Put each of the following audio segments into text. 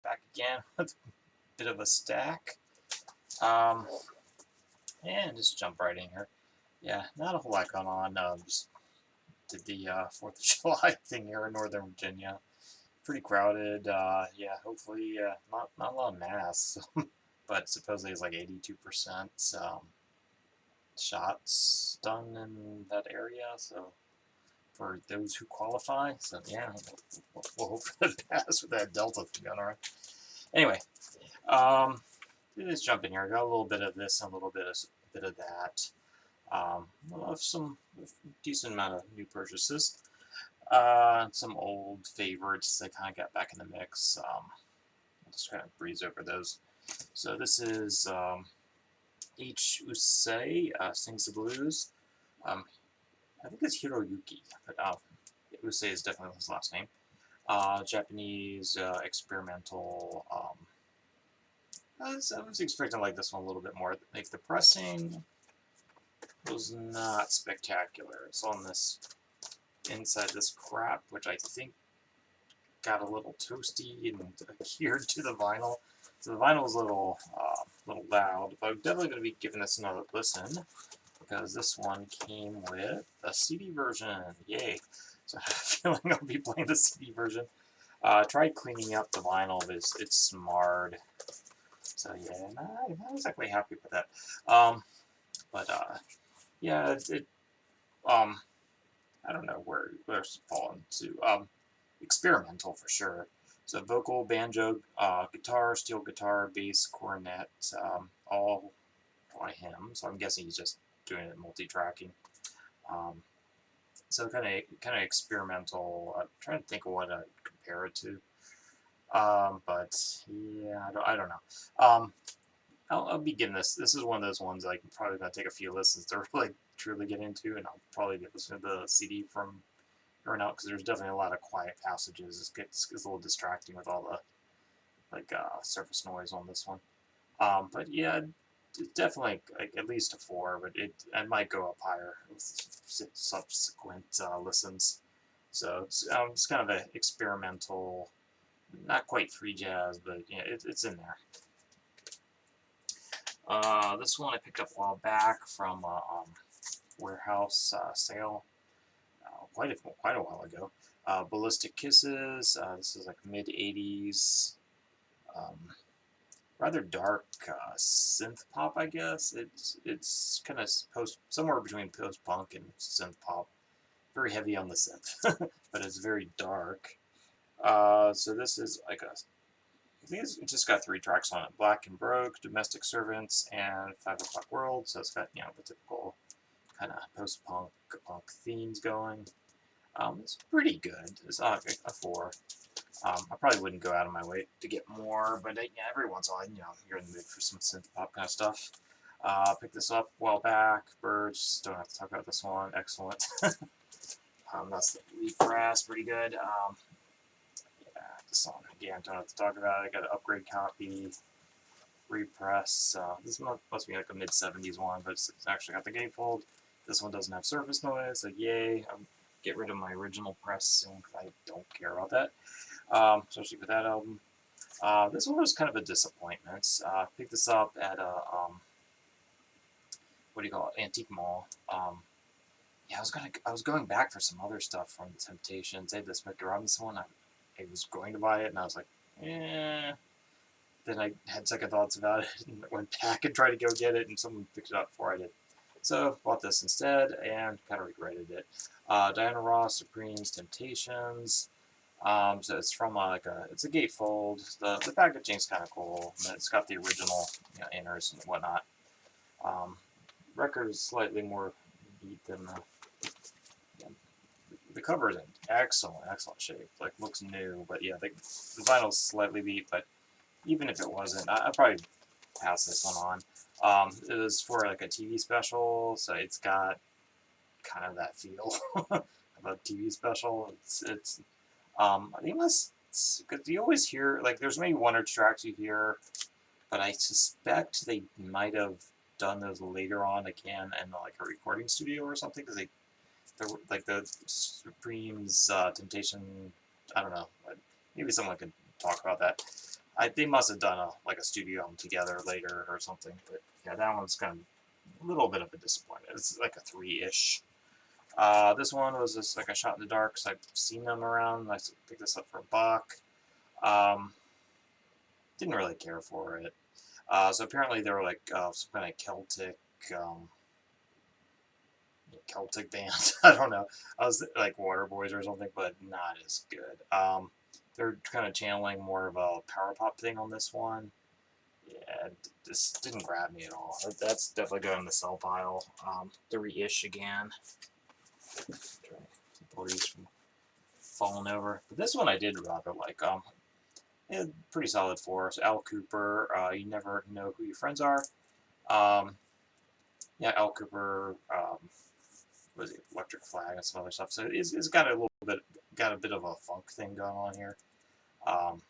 back again with a bit of a stack. Um, and just jump right in here. Yeah, not a whole lot going on. Just did the 4th of July thing here in Northern Virginia. Pretty crowded. Yeah, hopefully not a lot of masks, but supposedly it's like 82% shots done in that area. So for those who qualify, so yeah, we'll hope for the best with that Delta thing going around. Anyway, just jump in here. I got a little bit of this and a little bit of that. We'll have some decent amount of new purchases. Some old favorites that kind of got back in the mix. I'll just kind of breeze over those. So this is H. Usei, sings the blues. I think it's Hiroyuki, but Usei is definitely his last name. Japanese experimental. I was expecting like this one a little bit more. Like the pressing was not spectacular. It's on this inside this crap, which I think got a little toasty and adhered to the vinyl. So the vinyl was a little loud, but I'm definitely going to be giving this another listen because this one came with a CD version. Yay! So I have a feeling I'll be playing the CD version. Tried cleaning up the vinyl, but it's marred. So yeah, not exactly happy with that. But yeah, I don't know where it's fallen to. Experimental for sure. So vocal, banjo, guitar, steel guitar, bass, cornet, all by him. So I'm guessing he's just doing it multi-tracking. So kind of experimental. I'm trying to think of what to compare it to. But yeah, I don't know. I'll begin this. This is one of those ones I'm probably gonna take a few listens to really truly get into, and I'll probably get listening to the CD from here on out because there's definitely a lot of quiet passages. It gets a little distracting with all the surface noise on this one. But yeah, definitely like at least a 4, but I might go up higher with subsequent listens. So it's kind of an experimental, not quite free jazz, but yeah, it's in there. This one I picked up a while back from warehouse sale quite a while ago. Ballistic Kisses. This is like mid 80s. Rather dark synth pop, I guess. It's kind of somewhere between post punk and synth pop. Very heavy on the synth, but it's very dark. So this is like I think it's just got 3 tracks on it: Black and Broke, Domestic Servants, and 5 O'Clock World. So it's got the typical kind of post punk themes going. It's pretty good. It's a 4. I probably wouldn't go out of my way to get more, but yeah, every once in a while, you're in the mood for some synth pop kind of stuff. Picked this up a while back. Birds, don't have to talk about this one. Excellent. That's the lead brass, pretty good. Yeah, the song again, don't have to talk about it. I got an upgrade copy, repress. This must be like a mid 70s one, but it's actually got the gatefold. This one doesn't have surface noise, so yay. I'll get rid of my original press soon because I don't care about that. Especially with that album. This one was kind of a disappointment. Picked this up at a what do you call it, antique mall. Yeah, I was going back for some other stuff from the Temptations. They had this Smokey Robinson one. I was going to buy it, and I was like, eh. Then I had second thoughts about it, and went back and tried to go get it, and someone picked it up before I did. So bought this instead, and kind of regretted it. Diana Ross, Supremes, Temptations. So it's from it's a gatefold. The packaging's kind of cool. It's got the original inners and whatnot. Record is slightly more beat than the cover is in excellent shape. Like looks new, but yeah, the vinyl's slightly beat. But even if it wasn't, I'd probably pass this one on. It was for like a TV special, so it's got kind of that feel of a TV special. I think because you always hear, like, there's maybe 1 or 2 tracks you hear, but I suspect they might have done those later on again in like a recording studio or something, because they're like the Supremes, Temptation. I don't know. Maybe someone could talk about that. they must have done like a studio album together later or something. But yeah, that one's kind of a little bit of a disappointment. It's like a 3-ish. This one was just like a shot in the dark, so I've seen them around. I picked this up for $1. Um, didn't really care for it. So apparently they were like some kind of um, Celtic band. I don't know. I was like Water Boys or something, but not as good. They're kind of channeling more of a power pop thing on this one. Yeah, this didn't grab me at all. That's definitely going in the sell pile. 3-ish again. Try to keep all these from falling over. But this one I did rather like. Yeah, pretty solid for us. Al Cooper. You never know who your friends are. Um, yeah, Al Cooper. Was it Electric Flag and some other stuff. So it's got a bit of a funk thing going on here. Um,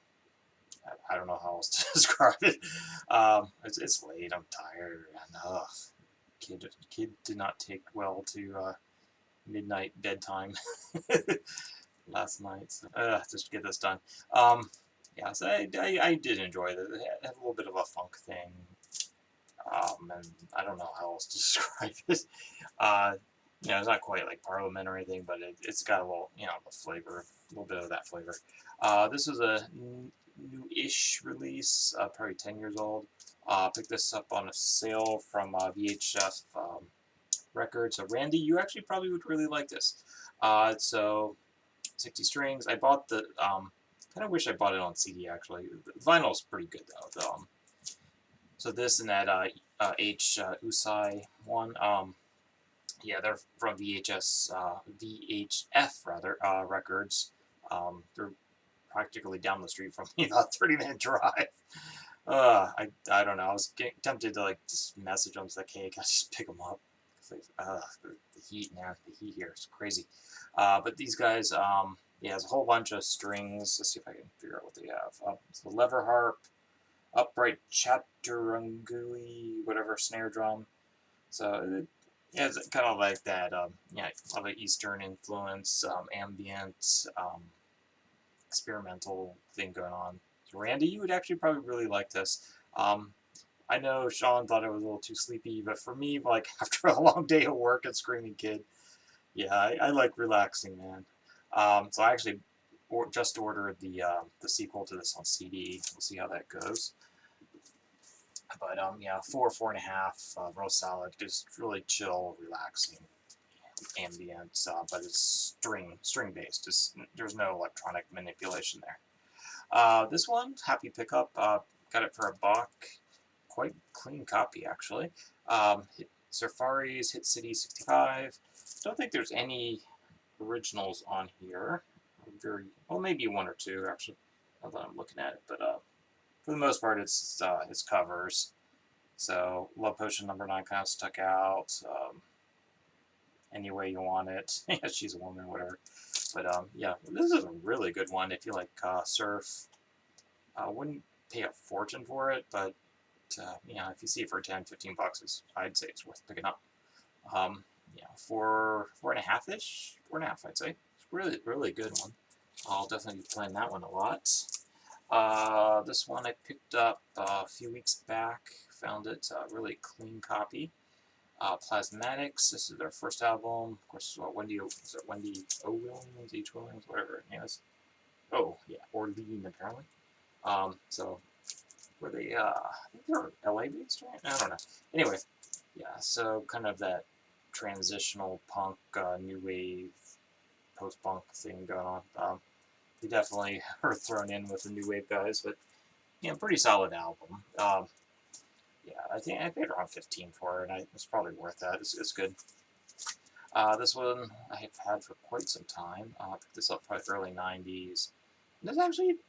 I don't know how else to describe it. It's late. I'm tired, and kid did not take well to midnight bedtime last night. So, just to get this done. Yeah, so I did enjoy it. It had a little bit of a funk thing. And I don't know how else to describe it. It's not quite like Parliament or anything, but it's got a little, the flavor, a little bit of that flavor. This was a new-ish release, probably 10 years old. Picked this up on a sale from VHF Records. So Randy, you actually probably would really like this. So 60 strings. I bought the, kind of wish I bought it on CD actually. The vinyl's pretty good though. So this and that Usai one. Yeah, they're from VHF rather, Records. They're practically down the street from me, about 30-minute drive. I don't know. I was tempted to like just message them, like, hey, can I just pick them up? The heat, man, the heat here is crazy. But these guys, yeah, there's a whole bunch of strings. Let's see if I can figure out what they have. So lever harp, upright chaturanguli, whatever, snare drum. So yeah, it's kind of like that. Yeah, a lot of Eastern influence, ambient, experimental thing going on. So Randy, you would actually probably really like this. I know Sean thought it was a little too sleepy, but for me, like after a long day of work and Screaming Kid, yeah, I like relaxing, man. So I actually just ordered the sequel to this on CD. We'll see how that goes. But yeah, 4.5, real solid, just really chill, relaxing, ambient. But it's string based. There's no electronic manipulation there. This one, happy pickup. Got it for $1. Quite clean copy actually. Safari's Hit City 65. Don't think there's any originals on here. Very well, maybe one or two actually. Although I'm looking at it, but for the most part, it's covers. So Love Potion #9 kind of stuck out. Any Way You Want It. Yeah, She's a Woman, whatever. But yeah, this is a really good one if you like surf. Wouldn't pay a fortune for it, but yeah, if you see it for 10, $15, I'd say it's worth picking up. Yeah, 4.5-ish, 4.5, I'd say. It's really, really good one. I'll definitely be playing that one a lot. This one I picked up a few weeks back. Found it, really clean copy. Plasmatics. This is their first album. Of course, Wendy O. Williams, H. Williams, whatever her name is. Oh, yeah, Orlean apparently. So were they? I think they're LA based, right? I don't know. Anyway, yeah. So kind of that transitional punk, new wave, post punk thing going on. They definitely are thrown in with the new wave guys, but yeah, pretty solid album. Yeah, I think I paid around 15 for it, and it's probably worth that. It's good. This one I have had for quite some time. I picked this up probably early 90s. And there's actually,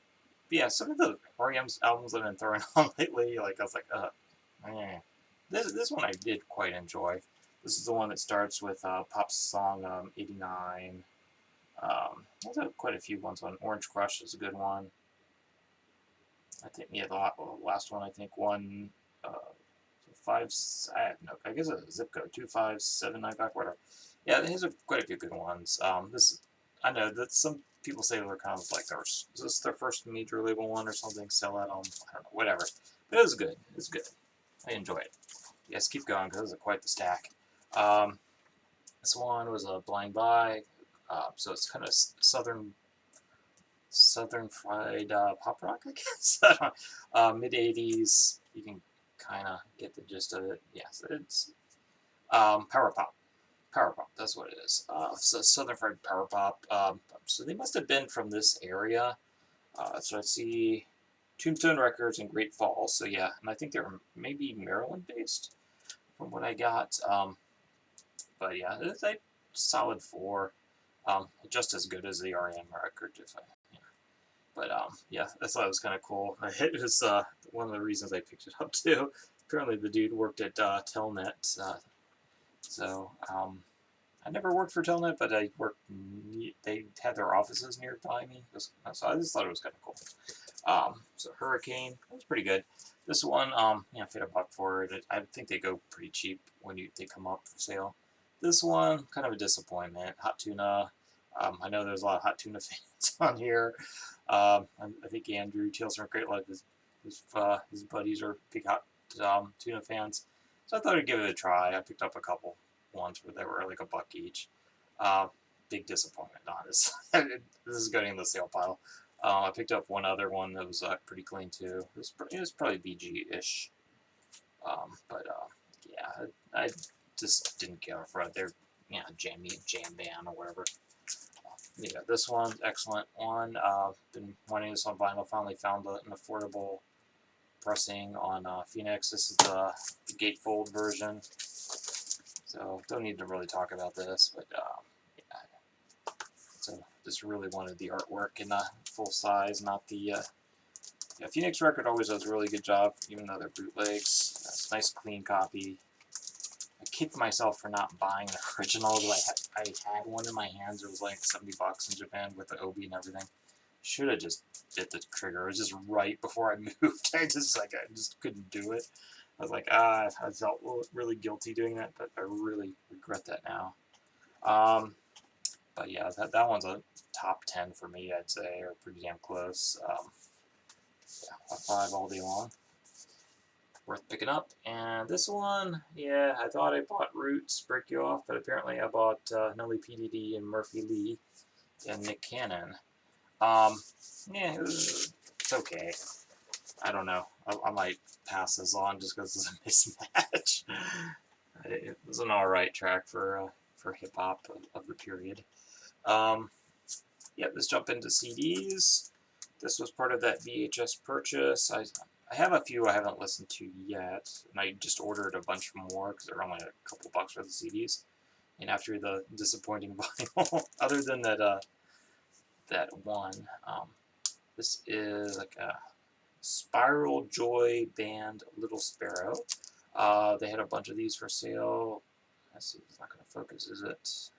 yeah, some of the REM albums I've been throwing on lately, like I was like, man. This one I did quite enjoy. This is the one that starts with Pop's song 89. There's quite a few ones on. Orange Crush is a good one. I think, yeah, the last one, I think, one, five, I have no, I guess it's a zip code, 25795, whatever. Yeah, these are quite a few good ones. This I know that some people say they're kind of like is this their first major label one or something? Sell out on, I don't know, whatever. But it was good. It was good. I enjoy it. Yes, keep going because it was quite the stack. Um, this one was a blind buy, so it's kind of southern fried pop rock, I guess. Mid '80s. You can kind of get the gist of it. Yes, it's power pop. Power pop, that's what it is. So Southern Fried Power Pop. So they must have been from this area. So I see Tombstone Records in Great Falls. So yeah, and I think they're maybe Maryland based from what I got. But yeah, it's a solid 4. Just as good as the REM record. If I, yeah. But yeah, I thought it was kind of cool. It was one of the reasons I picked it up too. Apparently the dude worked at Telnet. So I never worked for Telnet, but I worked. They had their offices nearby me, so I just thought it was kind of cool. So Hurricane, that was pretty good. This one, I paid $1 for it. I think they go pretty cheap when they come up for sale. This one, kind of a disappointment. Hot Tuna. I know there's a lot of Hot Tuna fans on here. I think Andrew Tales from Great Life, his buddies are big Hot Tuna fans. So I thought I'd give it a try. I picked up a couple ones where they were like $1 each. Big disappointment, honestly. This is going in the sale pile. I picked up one other one that was pretty clean too. It was probably BG-ish. But yeah, I just didn't care for it. They're jam band or whatever. Yeah, this one's excellent one. Been wanting this on vinyl. Finally found an affordable pressing on Phoenix. This is the gatefold version. So don't need to really talk about this, but yeah. So just really wanted the artwork in full size, not the. Yeah, Phoenix record always does a really good job, even though they're bootlegs. It's a nice clean copy. I kicked myself for not buying the original. I had one in my hands. It was like $70 in Japan with the Obi and everything. Should have just bit the trigger. It was just right before I moved. I just couldn't do it. I was like, I felt really guilty doing that, but I really regret that now. But yeah, that one's a top 10 for me, I'd say, or pretty damn close. Yeah, a 5 all day long. Worth picking up. And this one, yeah, I thought I bought Roots, Break You Off, but apparently I bought Nelly PDD and Murphy Lee and Nick Cannon. Yeah, it's okay. I don't know. I might pass this on just because it's a mismatch. It was an alright track for hip hop of the period. Yeah, let's jump into CDs. This was part of that VHS purchase. I have a few I haven't listened to yet, and I just ordered a bunch more because they're only a couple bucks for the CDs. And after the disappointing vinyl, other than that one, this is like a Spiral Joy Band Little Sparrow. They had a bunch of these for sale. Let's see, it's not going to focus, is it?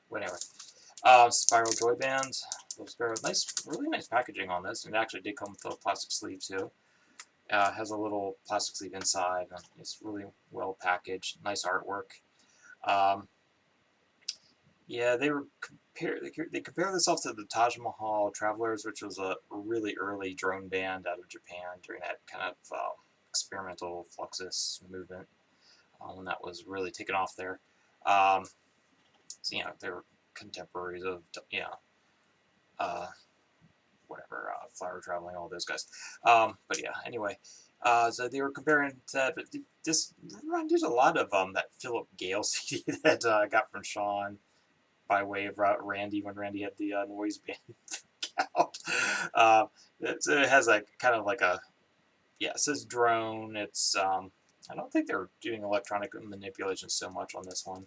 Whatever. Spiral Joy Band, Little Sparrow. Nice, really nice packaging on this. And it actually did come with a plastic sleeve too. Has a little plastic sleeve inside. And it's really well packaged. Nice artwork. Yeah, they compare themselves to the Taj Mahal Travelers, which was a really early drone band out of Japan during that kind of experimental Fluxus movement when that was really taking off there. So they were contemporaries of whatever Flower Traveling, all those guys. But yeah, anyway, so they were comparing that, but this reminds a lot of that Philip Gale CD that I got from Sean by way of Randy when Randy had the noise band out. It has like kind of like it says drone. It's I don't think they're doing electronic manipulation so much on this one,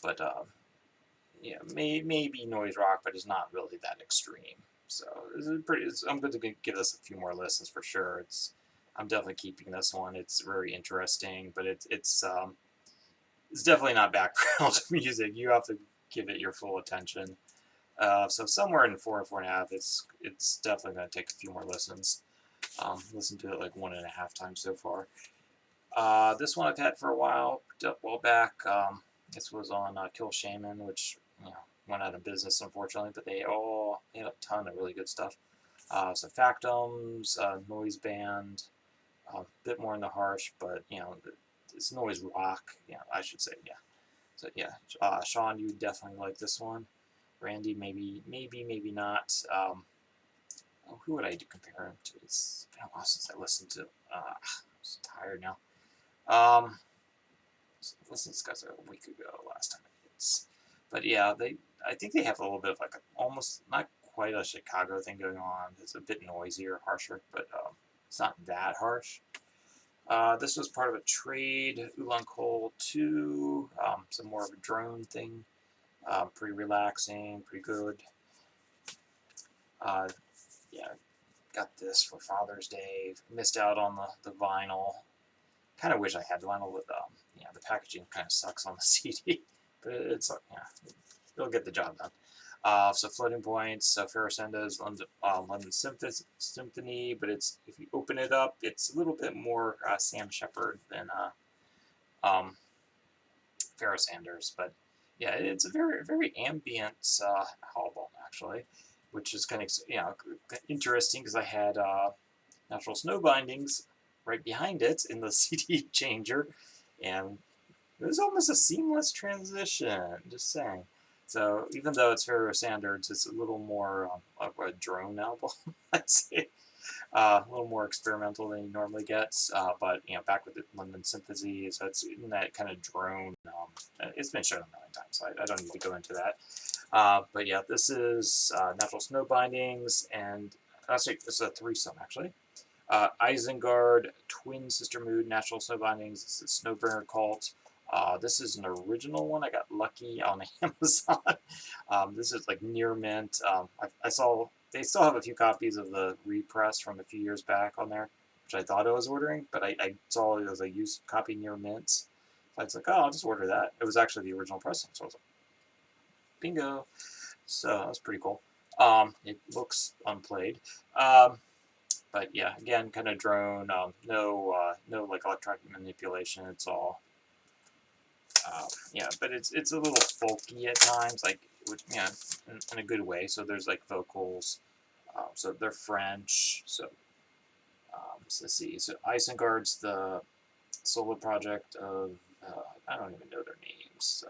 but maybe noise rock, but it's not really that extreme. So I'm going to give this a few more listens for sure. I'm definitely keeping this one. It's very interesting, but it's definitely not background music. You have to give it your full attention. So somewhere in 4 or 4.5, it's definitely going to take a few more listens. Listened to it like 1.5 times so far. This one I've had for a while, back. This was on Kill Shaman, which went out of business, unfortunately, but they had a ton of really good stuff. So Factums, Noise Band, a bit more in the harsh, but it's noise rock. Yeah, I should say. Yeah. So yeah, Sean, you definitely like this one. Randy, maybe not. Who would I compare him to? It's been a while since I listened to. I'm tired now. Um, listened to this guys a week ago last time. But yeah, I think they have a little bit of like almost not quite a Chicago thing going on. It's a bit noisier, harsher, but it's not that harsh. This was part of a trade, Ulan Cole 2, some more of a drone thing. Pretty relaxing, pretty good. Yeah, got this for Father's Day. Missed out on the vinyl. Kind of wish I had the vinyl, but the packaging kind of sucks on the CD. But it's it'll get the job done. So Floating Points, Ferris Endo's London Symphony, but if you open it up, it's a little bit more Sam Shepard than um, Ferris Sanders. But yeah, it's a very ambient album actually, which is kind of interesting because I had Natural Snow Bindings right behind it in the CD changer, and it was almost a seamless transition. Just saying. So even though it's Ferris Sanders, it's a little more of a drone album, I'd say. A little more experimental than you normally get, but back with the London Symphony, so it's in that kind of drone. It's been shown a million times, so I don't need to go into that. But yeah, this is Natural Snow Bindings, and actually, it's a threesome actually. Isengard, Twin Sister Mood, Natural Snow Bindings. This is Snowburner Cult. This is an original one. I got lucky on Amazon. This is like near mint. I saw they still have a few copies of the repress from a few years back on there, which I thought I was ordering, but I saw it as a used copy near mint. So I was like, oh, I'll just order that. It was actually the original pressing, so I was like, bingo. So that was pretty cool. It looks unplayed. But yeah, again, kind of drone. No like electronic manipulation. It's all but it's a little folky at times, like in a good way. So there's like vocals. So they're French. So let's see. So Isengard's the solo project of I don't even know their names.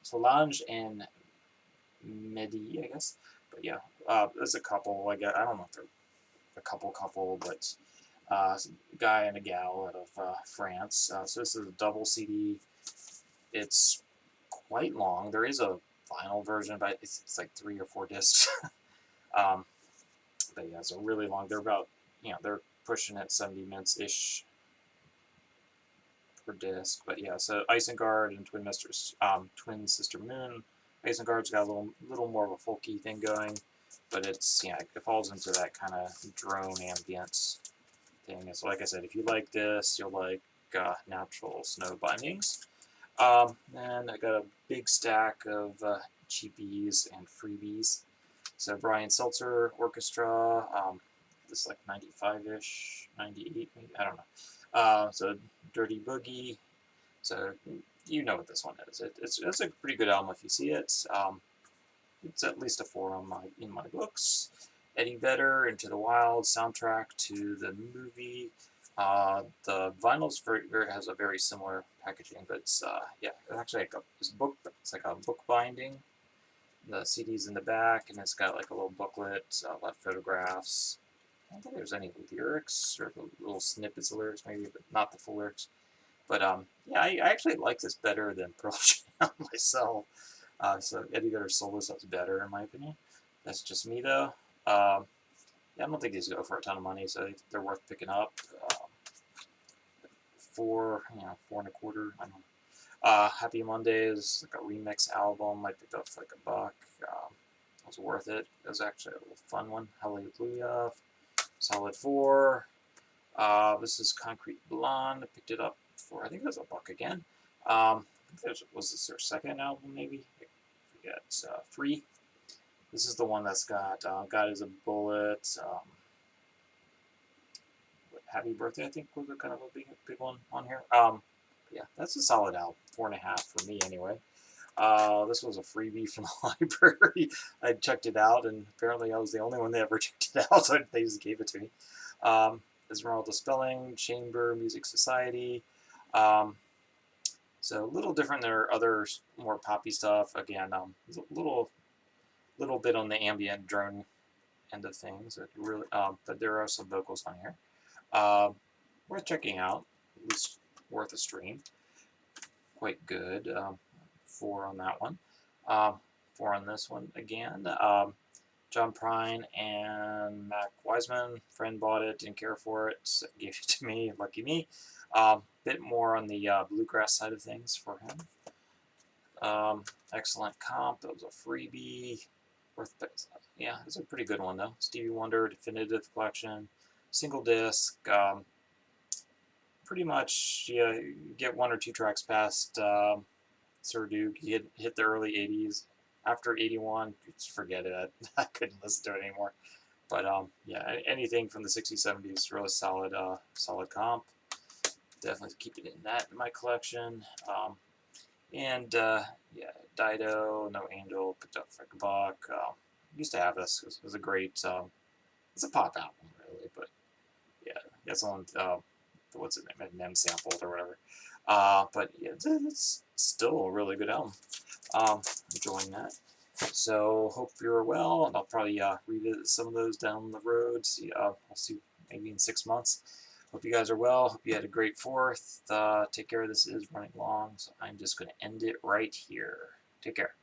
Solange and Mehdi, I guess. But yeah, there's a couple. Like I don't know if they're a couple, but guy and a gal out of France. So this is a double CD. It's quite long. There is a vinyl version, but it's like 3 or 4 discs. um, but yeah, so really long. They're about they're pushing at 70 minutes ish per disc. But yeah, so Isengard and Twin Sister Moon. Isengard's got a little more of a folky thing going, but it falls into that kind of drone ambience thing. So like I said, if you like this, you'll like Natural Snow Bindings. And I got a big stack of cheapies and freebies. So Brian Seltzer Orchestra, this is like 95-ish, 98 maybe, I don't know. So Dirty Boogie. So you know what this one is. It's a pretty good album if you see it. It's at least a 4 in my books. Eddie Vedder, Into the Wild, soundtrack to the movie. The vinyl's has a very similar packaging, but it's actually like it's like a book binding. The CD's in the back, and it's got like a little booklet, a lot of photographs. I don't think there's any lyrics or little snippets of lyrics, maybe, but not the full lyrics. But I actually like this better than Pearl Jam myself. So Eddie Vedder's solo stuff's better in my opinion. That's just me though. I don't think these go for a ton of money, so they're worth picking up. 4.25. I don't know. Happy Mondays, like a remix album. I picked up for like $1. It was worth it. It was actually a little fun one. Hallelujah, solid 4. This is Concrete Blonde. I picked it up for I think it was $1 again. Was this their second album maybe? I forget. 3. This is the one that's got God is a Bullet. Happy Birthday, I think, was kind of a big one on here. Yeah, that's a solid album. 4.5 for me, anyway. This was a freebie from the library. I checked it out, and apparently I was the only one that ever checked it out, so they just gave it to me. Esmeralda Spelling, Chamber Music Society. So a little different than their other more poppy stuff. Again, a little bit on the ambient drone end of things. Really, but there are some vocals on here. Worth checking out. At least worth a stream. Quite good. 4 on that one. 4 on this one again. John Prine and Mac Wiseman. Friend bought it, didn't care for it, gave it to me. Lucky me. Bit more on the bluegrass side of things for him. Excellent comp. That was a freebie. Yeah, it's a pretty good one though. Stevie Wonder Definitive Collection, single disc. Pretty much, yeah, you get 1 or 2 tracks past Sir Duke. He hit the early '80s. After '81, just forget it. I couldn't listen to it anymore. But yeah, anything from the '60s, '70s, really solid, solid comp. Definitely keeping that in my collection. And yeah, Dido, No Angel, picked up for a buck. Used to have this. It was a great. It's a pop album, really, but yeah, that's on. What's it name? Nem sampled or whatever. But yeah, it's still a really good album. Enjoying that. So hope you're well, and I'll probably revisit some of those down the road. See, I'll see maybe in 6 months. Hope you guys are well. Hope you had a great 4th. Take care. This is running long, so I'm just going to end it right here. Take care.